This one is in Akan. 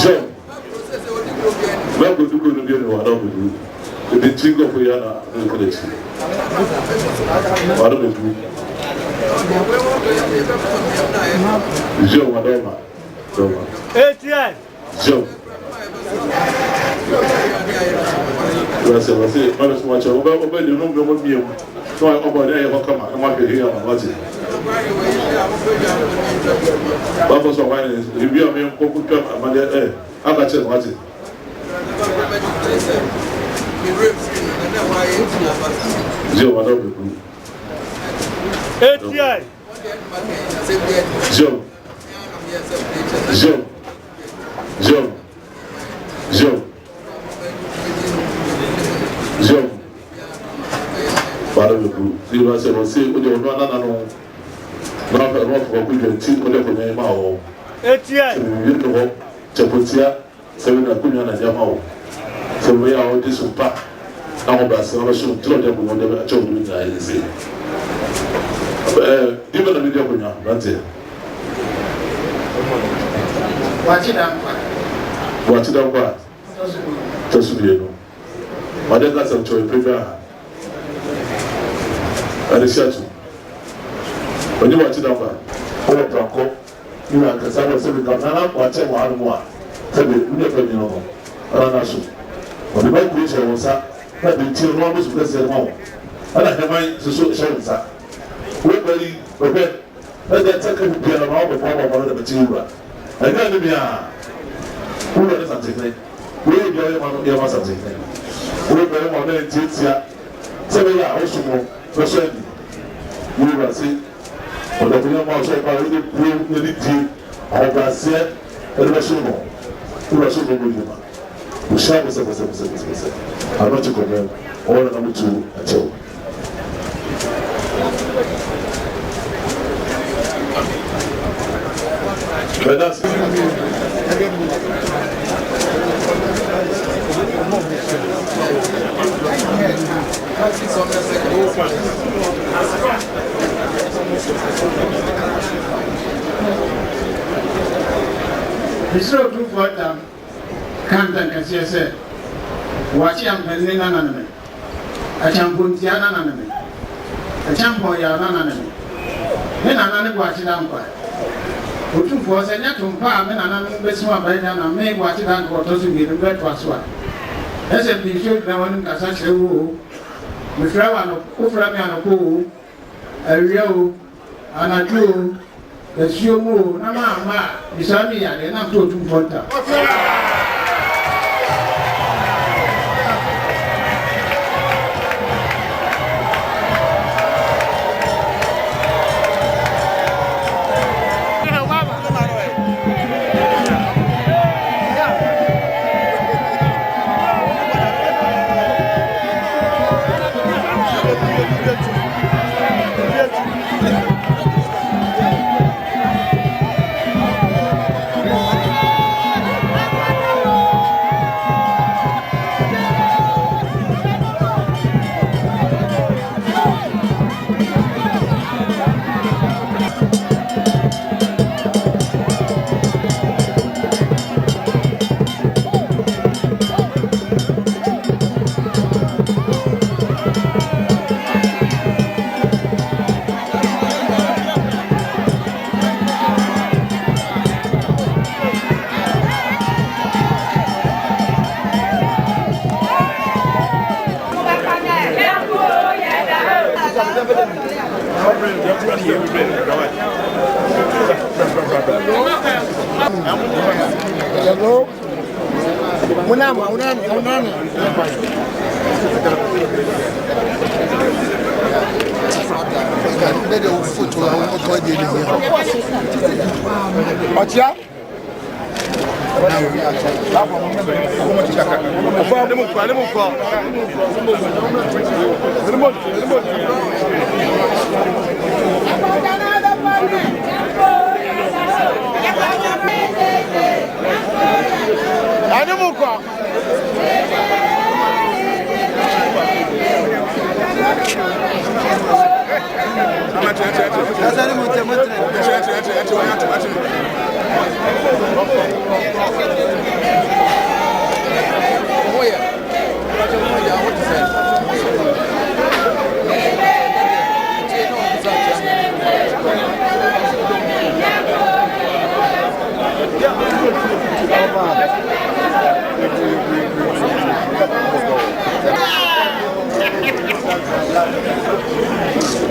Jean, where would you go to be in one of the tingle for Yana collection? What of it? Joe, whatever. Joe. That's it. I say, Madam Watcher, over you know, no one being. So I over there, I come out. I want to hear about it. Baba so why is review me on Coco Trap and I got you what it. Joe, what of you? ATI. Joe. Joe. Joe. Joe. Joe. What of you? You must say, what you know. Now, I'm not going to see what I'm going to do. You know, Chapotia, 7 and Yamao. So we are all this one pack. Now, I'm going to tell them whatever I told you. I say, even a video, that's it. Watch it up. Watch it up, what? Just so you know. But then that's a choice. And it's shut. When you watch it over, you are concerned with the Ghana, watch it one more. Tell me, you never know. But the right creature was that the children almost bless their mouth. And I have my social sir. Everybody, let that take a piano out of the material. I got to be a who is something. We are your something. We are one day, Tizia. 7 years also, for certain. We will see. On a bien mangé par une priorité en bassin et le chômage. Tout le chômage mouvement. Vous savez ça. Alors tu connais, on a mis tout à tout. Maintenant, Israel group what Canton can see said, watch young Penina, a champion Tiana, a champion Yana. Then another watch it down by. Who took for a net on palm and another best one by then and may watch it down for tossing it red was one. As a bishop, no one can such a woo. We throw on a Uframi on a pool, a real, and a true. The show move, Nama, Isami, and enough to 2 quarter. Hello. Munama. Ọ̀chịa? That's